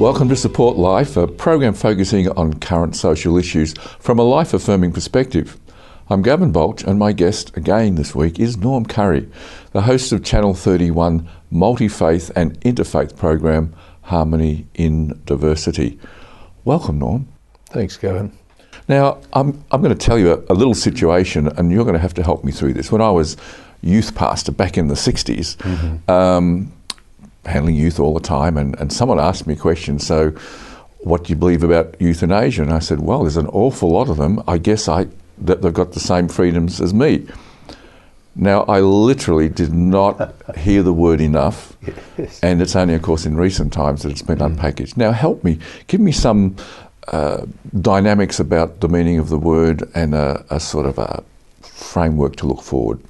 Welcome to Support Life, a program focusing on current social issues from a life-affirming perspective. I'm Gavin Baulch, and my guest again this week is Norm Currie, the host of Channel 31 Multi-Faith and Inter-Faith program, Harmony in Diversity. Welcome, Norm. Thanks, Gavin. Now, I'm going to tell you a little situation, and you're going to have to help me through this. When I was youth pastor back in the 60s, handling youth all the time, and someone asked me a question, so what do you believe about euthanasia? And I said, well, there's an awful lot of them. I guess that they've got the same freedoms as me. Now, I literally did not hear the word enough, yes. And it's only, of course, in recent times that it's been unpackaged. Now, help me, give me some dynamics about the meaning of the word and a sort of a framework to look forward.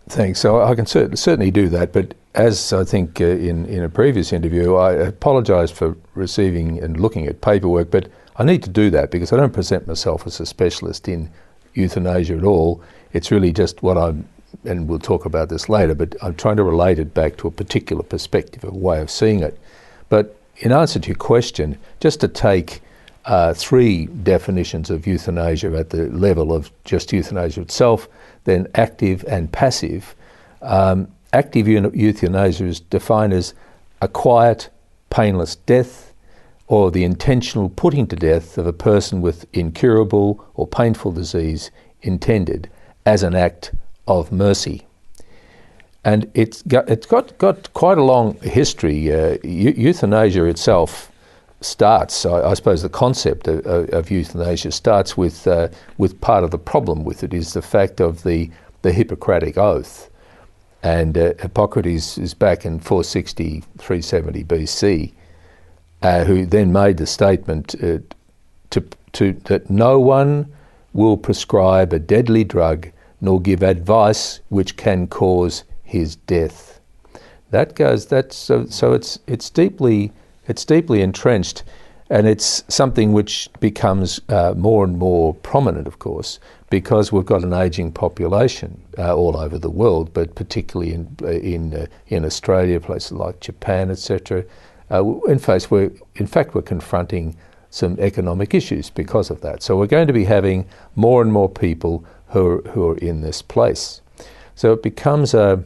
Thanks. So I can certainly do that, but as I think in a previous interview, I apologise for receiving and looking at paperwork, but I need to do that because I don't present myself as a specialist in euthanasia at all. It's really just what I'm, and we'll talk about this later, but I'm trying to relate it back to a particular perspective, a way of seeing it. But in answer to your question, just to take three definitions of euthanasia at the level of just euthanasia itself, then active and passive. Active euthanasia is defined as a quiet, painless death or the intentional putting to death of a person with incurable or painful disease intended as an act of mercy. And it's got quite a long history. Euthanasia itself starts, I suppose the concept of euthanasia starts with part of the problem with it is the fact of the Hippocratic Oath. And Hippocrates is back in 460, 370 BC, who then made the statement that no one will prescribe a deadly drug nor give advice which can cause his death. So it's deeply entrenched, and it's something which becomes more and more prominent, of course, because we've got an ageing population all over the world, but particularly in Australia, places like Japan, etc. In fact, we're confronting some economic issues because of that. So we're going to be having more and more people who are in this place. So it becomes a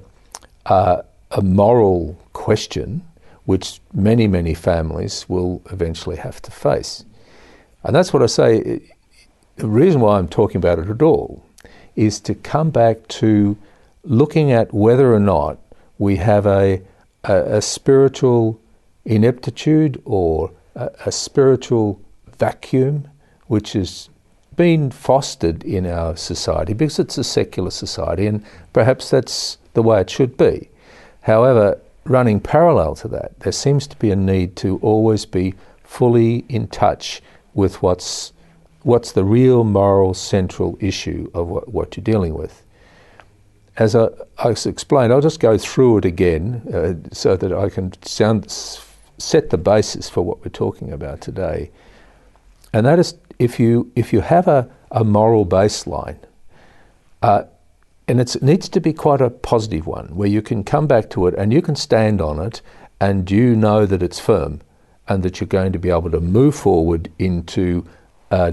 moral question which many, many families will eventually have to face. And that's what I say. The reason why I'm talking about it at all is to come back to looking at whether or not we have a spiritual ineptitude or a spiritual vacuum which has been fostered in our society because it's a secular society, and perhaps that's the way it should be. However, running parallel to that, there seems to be a need to always be fully in touch with what's the real moral central issue of what you're dealing with. As I explained, I'll just go through it again so that I can set the basis for what we're talking about today. And that is, if you have a moral baseline, and it needs to be quite a positive one, where you can come back to it and you can stand on it and you know that it's firm and that you're going to be able to move forward into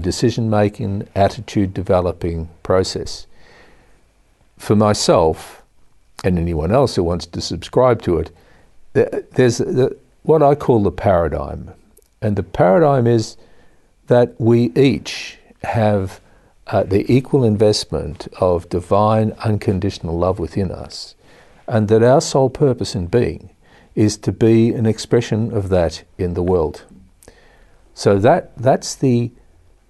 decision-making, attitude-developing process. For myself, and anyone else who wants to subscribe to it, there's what I call the paradigm. And the paradigm is that we each have the equal investment of divine unconditional love within us, and that our sole purpose in being is to be an expression of that in the world. So that's the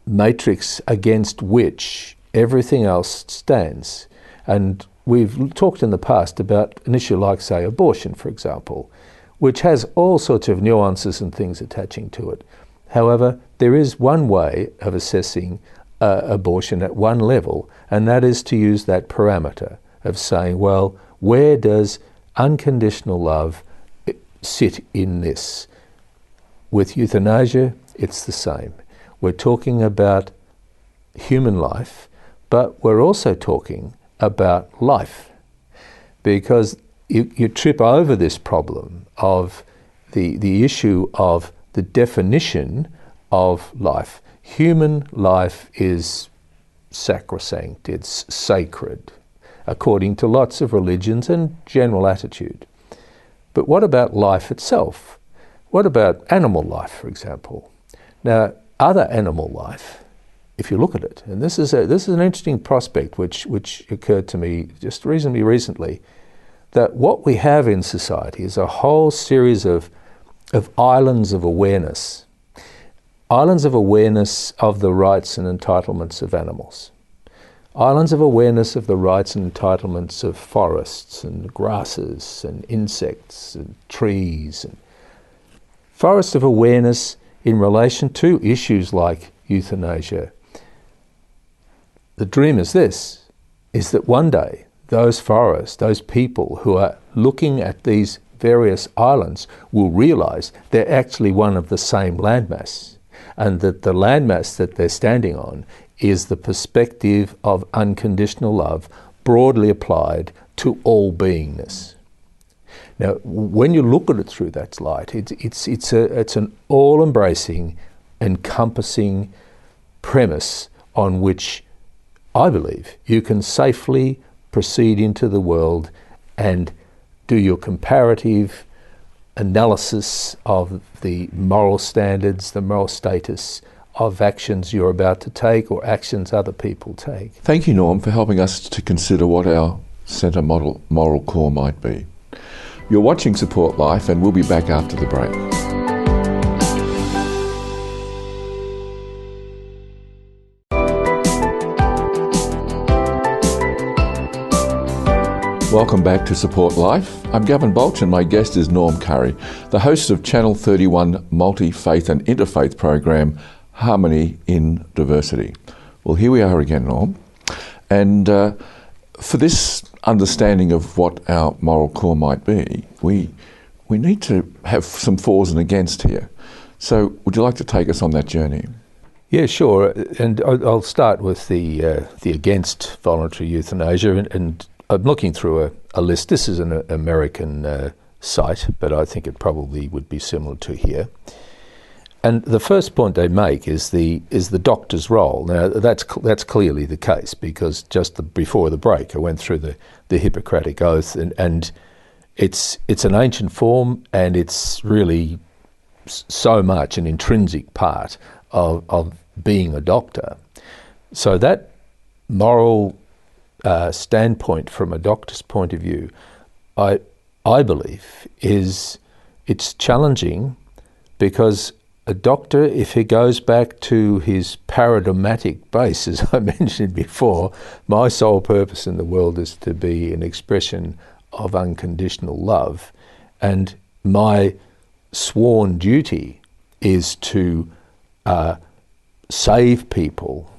matrix against which everything else stands. And we've talked in the past about an issue like, say, abortion, for example, which has all sorts of nuances and things attaching to it. However, there is one way of assessing abortion at one level, and that is to use that parameter of saying, well, where does unconditional love sit in this? With euthanasia, it's the same. We're talking about human life, but we're also talking about life, because you trip over this problem of the issue of the definition of life. Human life is sacrosanct, it's sacred, according to lots of religions and general attitude. But what about life itself? What about animal life, for example? Now, other animal life, if you look at it, and this is an interesting prospect which occurred to me just reasonably recently, that what we have in society is a whole series of islands of awareness of the rights and entitlements of animals, islands of awareness of the rights and entitlements of forests and grasses and insects and trees, and forests of awareness in relation to issues like euthanasia. The dream is this, is that one day those forests, those people who are looking at these various islands will realise they're actually one of the same landmass, and that the landmass that they're standing on is the perspective of unconditional love broadly applied to all beingness. Now, when you look at it through that light, it's an all-embracing, encompassing premise on which I believe you can safely proceed into the world and do your comparative analysis of the moral standards, the moral status of actions you're about to take or actions other people take. Thank you, Norm, for helping us to consider what our centre moral core might be. You're watching Support Life, and we'll be back after the break. Welcome back to Support Life. I'm Gavin Baulch, and my guest is Norm Currie, the host of Channel 31 Multi-Faith and Inter-Faith program, Harmony in Diversity. Well, here we are again, Norm. And for this understanding of what our moral core might be, we need to have some fors and against here. So would you like to take us on that journey? Yeah, sure. And I'll start with the against voluntary euthanasia, and I'm looking through a list. This is an American site, but I think it probably would be similar to here. And the first point they make is the doctor's role. Now, that's clearly the case, because just before the break, I went through the Hippocratic Oath, and it's an ancient form, and it's really so much an intrinsic part of being a doctor. So that moral standpoint from a doctor's point of view, I believe it's challenging, because a doctor, if he goes back to his paradigmatic base, as I mentioned before, my sole purpose in the world is to be an expression of unconditional love, and my sworn duty is to save people.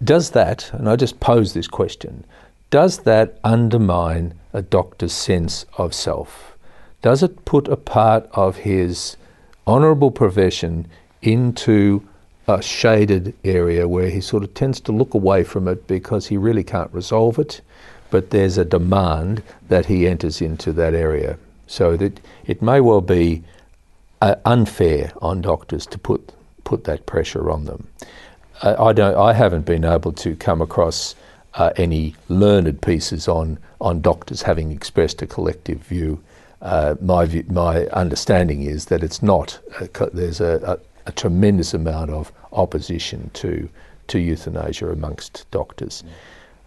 Does that, and I just pose this question, does that undermine a doctor's sense of self? Does it put a part of his honourable profession into a shaded area where he sort of tends to look away from it because he really can't resolve it, but there's a demand that he enters into that area? So that it may well be unfair on doctors to put that pressure on them. I haven't been able to come across any learned pieces on doctors having expressed a collective view. My understanding is that it's not. There's a tremendous amount of opposition to euthanasia amongst doctors,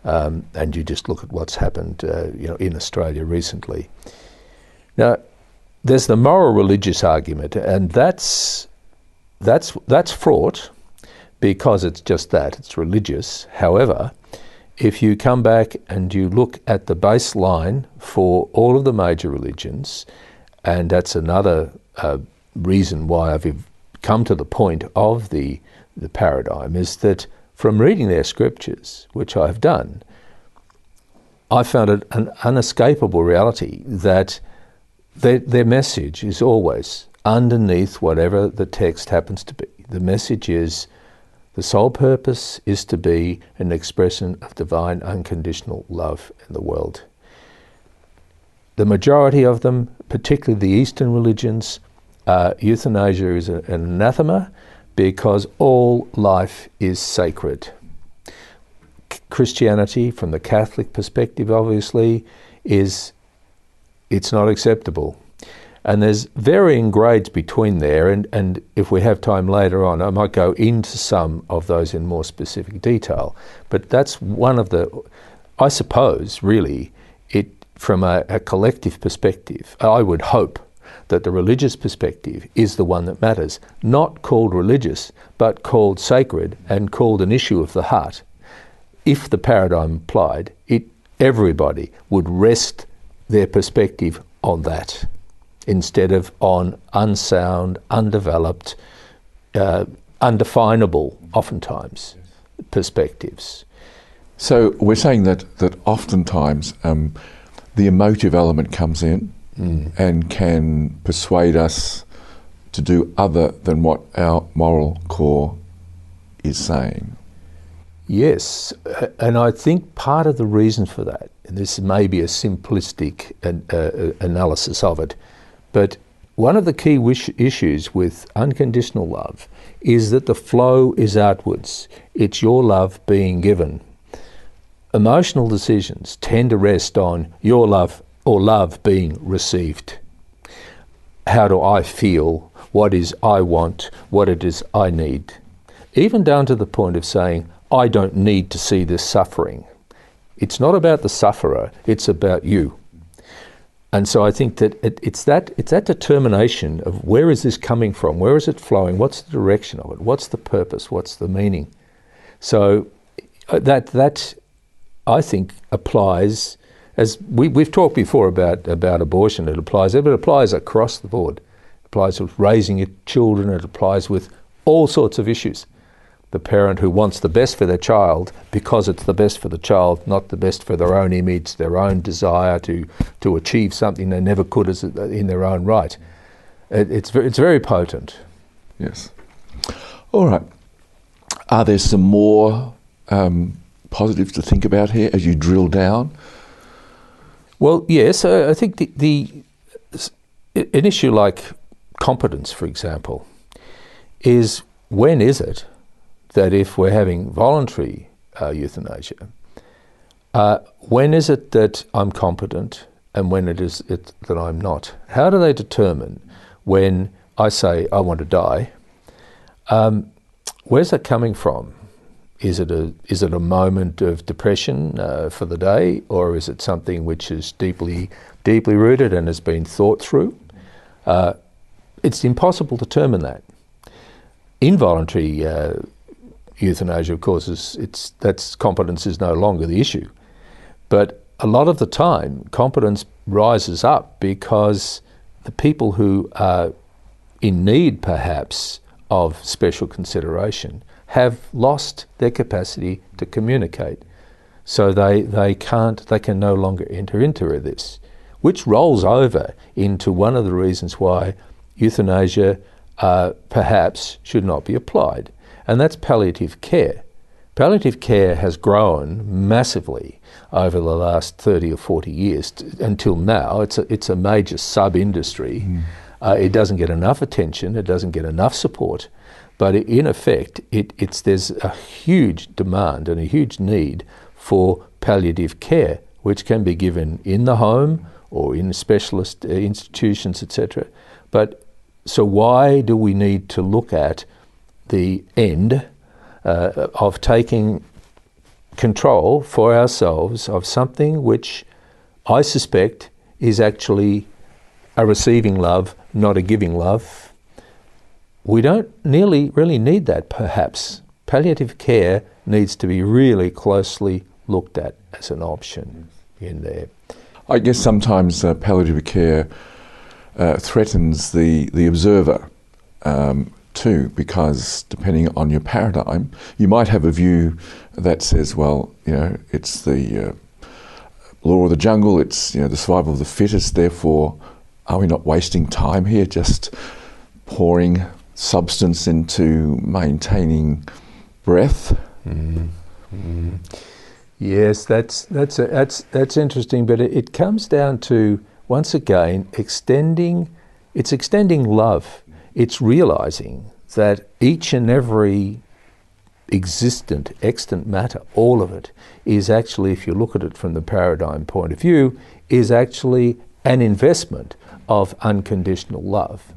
and you just look at what's happened, in Australia recently. Now, there's the moral religious argument, and that's fraught, because it's just that, it's religious. However, if you come back and you look at the baseline for all of the major religions, and that's another reason why I've come to the point of the paradigm, is that from reading their scriptures, which I've done, I found it an unescapable reality that their message is always underneath whatever the text happens to be. The message is, the sole purpose is to be an expression of divine unconditional love in the world. the majority of them, particularly the Eastern religions, euthanasia is an anathema because all life is sacred. Christianity, from the Catholic perspective, obviously, it's not acceptable. And there's varying grades between there, and if we have time later on, I might go into some of those in more specific detail. But that's one of the, I suppose, really, from a collective perspective, I would hope that the religious perspective is the one that matters, not called religious, but called sacred and called an issue of the heart. If the paradigm applied, everybody would rest their perspective on that, instead of on unsound, undeveloped, undefinable, oftentimes, perspectives. So we're saying that oftentimes the emotive element comes in and can persuade us to do other than what our moral core is saying. Yes, and I think part of the reason for that, and this may be a simplistic analysis of it, but one of the key issues with unconditional love is that the flow is outwards. It's your love being given. Emotional decisions tend to rest on your love or love being received. How do I feel? What is I want? What it is I need? Even down to the point of saying, I don't need to see this suffering. It's not about the sufferer, it's about you. And so I think that it's that determination of where is this coming from, where is it flowing, what's the direction of it, what's the purpose, what's the meaning. So that I think applies, as we've talked before about abortion, it applies across the board. It applies with raising your children, it applies with all sorts of issues. The parent who wants the best for their child because it's the best for the child, not the best for their own image, their own desire to achieve something they never could as in their own right. It's very potent. Yes. All right. Are there some more positives to think about here as you drill down? Well, yes. I think an issue like competence, for example, is when is it that if we're having voluntary euthanasia, when is it that I'm competent and when it is that I'm not? How do they determine when I say I want to die? Where's that coming from? Is it a moment of depression for the day, or is it something which is deeply rooted and has been thought through? It's impossible to determine that. Involuntary euthanasia, of course, that's competence is no longer the issue. But a lot of the time, competence rises up because the people who are in need, perhaps, of special consideration have lost their capacity to communicate. So they can no longer enter into this, which rolls over into one of the reasons why euthanasia perhaps should not be applied. And that's palliative care. Palliative care has grown massively over the last 30 or 40 years until now. It's a major sub-industry. It doesn't get enough attention, it doesn't get enough support, but in effect, there's a huge demand and a huge need for palliative care, which can be given in the home or in specialist institutions, etc. But so why do we need to look at the end of taking control for ourselves of something which I suspect is actually a receiving love, not a giving love? We don't really need that, perhaps. Palliative care needs to be really closely looked at as an option in there. I guess sometimes palliative care threatens the observer too, because depending on your paradigm, you might have a view that says, well, it's the law of the jungle, it's the survival of the fittest, therefore are we not wasting time here just pouring substance into maintaining breath? Yes, that's interesting, but it comes down to once again, it's extending love. It's realizing that each and every extant matter, all of it, is actually, if you look at it from the paradigm point of view, is actually an investment of unconditional love.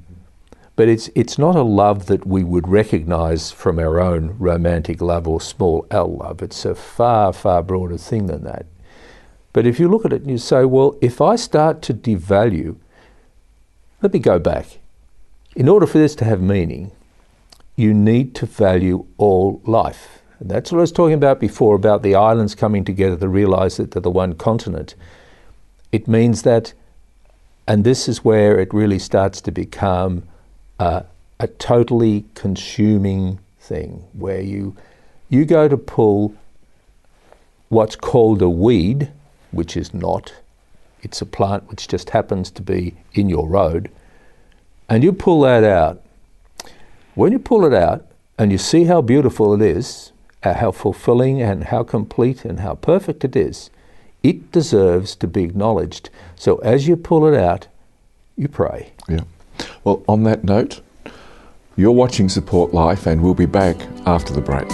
But it's not a love that we would recognize from our own romantic love or small L love. It's a far, far broader thing than that. But if you look at it and you say, well, if I start to devalue, let me go back. In order for this to have meaning, you need to value all life. And that's what I was talking about before, about the islands coming together to realize that they're the one continent. It means that, and this is where it really starts to become a totally consuming thing, where you go to pull what's called a weed, which is not, it's a plant which just happens to be in your road, and you pull that out. When you pull it out and you see how beautiful it is, how fulfilling and how complete and how perfect it is, it deserves to be acknowledged. So as you pull it out, you pray. Yeah. Well, on that note, you're watching Support Life, and we'll be back after the break.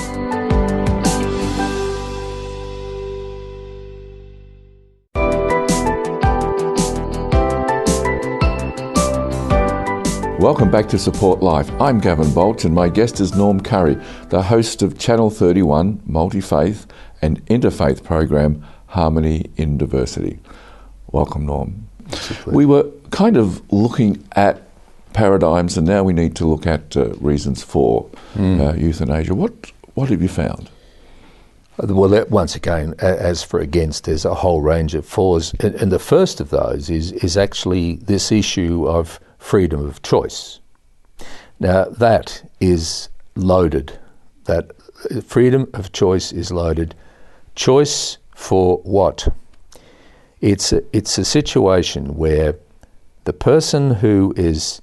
Welcome back to Support Life. I'm Gavin Baulch, and my guest is Norm Currie, the host of Channel 31 Multi-Faith and Inter-Faith program, Harmony in Diversity. Welcome, Norm. We were kind of looking at paradigms, and now we need to look at reasons for euthanasia. What have you found? Well, once again, as for against, there's a whole range of flaws. And the first of those is actually this issue of freedom of choice. Now, that is loaded. That freedom of choice is loaded. Choice for what? It's a situation where the person who is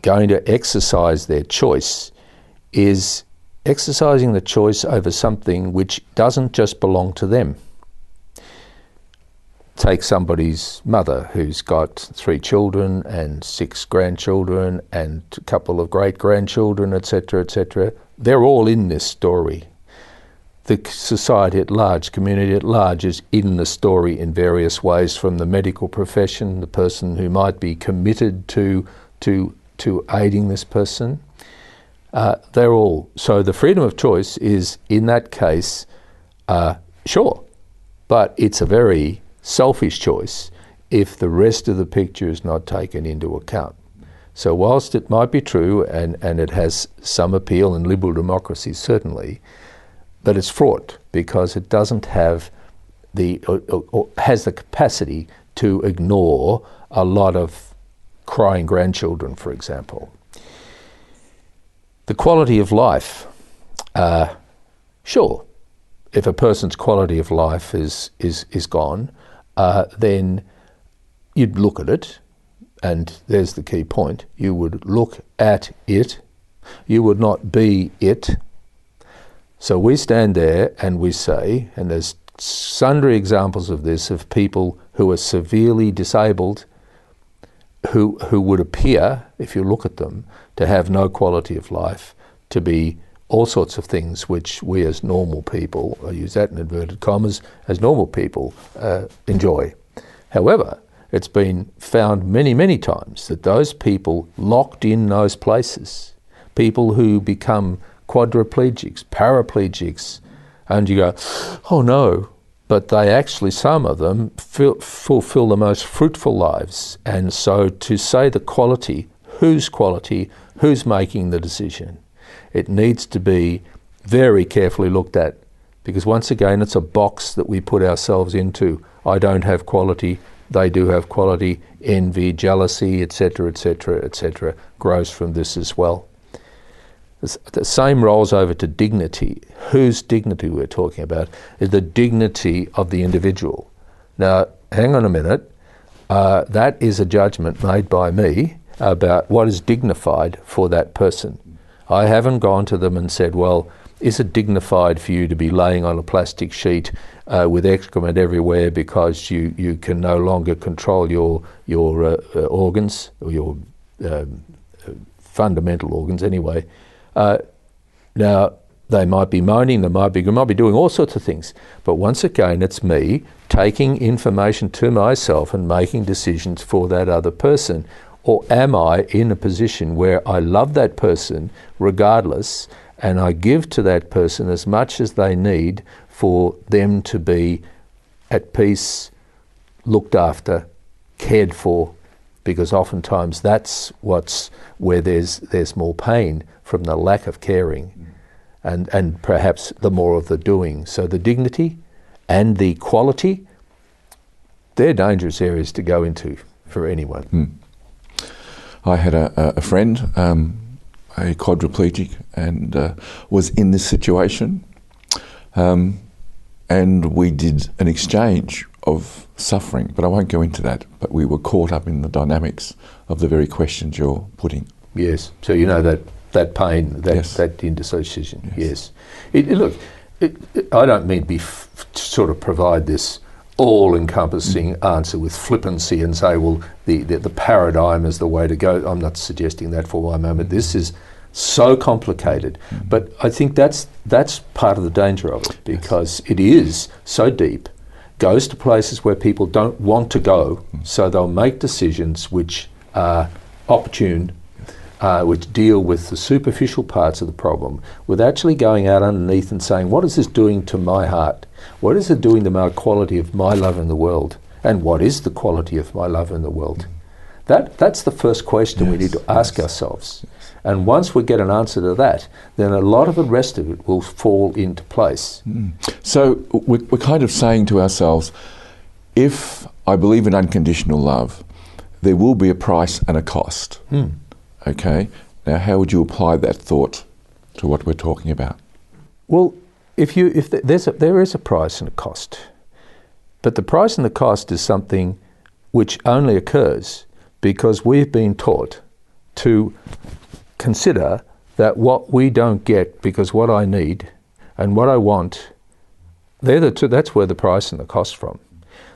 going to exercise their choice is exercising the choice over something which doesn't just belong to them. Take somebody's mother who's got 3 children and 6 grandchildren and a couple of great-grandchildren, etc., etc. They're all in this story. The society at large, community at large, is in the story in various ways, from the medical profession, the person who might be committed to aiding this person. They're all. So the freedom of choice is, in that case, sure, but it's a very selfish choice if the rest of the picture is not taken into account. So whilst it might be true, and it has some appeal in liberal democracy, certainly, but it's fraught because it doesn't have or has the capacity to ignore a lot of crying grandchildren, for example. The quality of life, sure, if a person's quality of life is gone, then you'd look at it, and there's the key point. You would look at it. You would not be it. So we stand there and we say, and there's sundry examples of this, of people who are severely disabled, who would appear, if you look at them, to have no quality of life, to be all sorts of things which we as normal people, I use that in inverted commas, as normal people enjoy. However, it's been found many, many times that those people locked in those places, people who become quadriplegics, paraplegics, and you go, oh no, but they actually, some of them, fulfill the most fruitful lives. And so to say the quality, who's making the decision? It needs to be very carefully looked at, because once again, it's a box that we put ourselves into. I don't have quality, they do have quality. Envy, jealousy, etc., etc., etc., grows from this as well. The same rolls over to dignity. Whose dignity we're talking about is the dignity of the individual. Now, hang on a minute. That is a judgment made by me about what is dignified for that person. I haven't gone to them and said, well, Is it dignified for you to be laying on a plastic sheet with excrement everywhere because you can no longer control your organs, or your fundamental organs anyway? Now, they might be moaning, they might be doing all sorts of things. But once again, it's me taking information to myself and making decisions for that other person. Or am I in a position where I love that person regardless, and I give to that person as much as they need for them to be at peace, looked after, cared for? Because oftentimes that's where there's more pain from the lack of caring, and perhaps the more of the doing. So the dignity and the quality, they're dangerous areas to go into for anyone. I had a friend, a quadriplegic, and was in this situation, and we did an exchange of suffering, but I won't go into that. But we were caught up in the dynamics of the very questions you're putting. Yes, so you know that pain, Yes. that indecision. Yes. Look, I don't mean to sort of provide this all-encompassing answer with flippancy and say, well, the paradigm is the way to go. I'm not suggesting that for one moment. This is so complicated, but I think that's part of the danger of it, because it is so deep, goes to places where people don't want to go, so they'll make decisions which are opportune, which deal with the superficial parts of the problem, with actually going out underneath and saying, what is this doing to my heart? What is it doing to my quality of my love in the world? And what is the quality of my love in the world? That's the first question we need to ask ourselves. And once we get an answer to that, then a lot of the rest of it will fall into place. So we're kind of saying to ourselves, if I believe in unconditional love, there will be a price and a cost. Okay, now how would you apply that thought to what we're talking about? Well, there is a price and a cost, but the price and the cost is something which only occurs because we've been taught to consider that what we don't get, because what I need and what I want, they're the two. That's where the price and the cost from.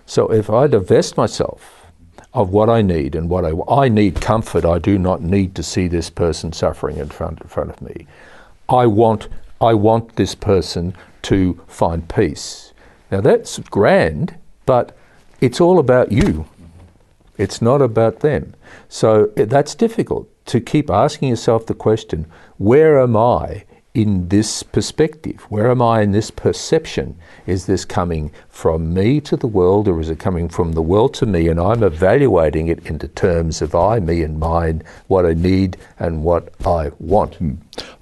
So if I divest myself of what I need, and what I need comfort. I do not need to see this person suffering in front of me. I want this person to find peace. Now that's grand, but it's all about you. It's not about them. So that's difficult, to keep asking yourself the question, where am I in this perspective? Where am I in this perception? Is this coming from me to the world, or is it coming from the world to me, and I'm evaluating it into terms of I, me and mine, what I need and what I want?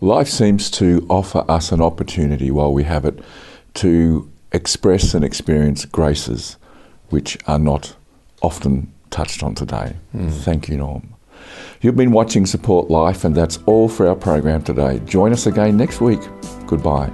Life seems to offer us an opportunity while we have it to express and experience graces which are not often touched on today. Thank you, Norm. You've been watching Support Life, and that's all for our program today. Join us again next week. Goodbye.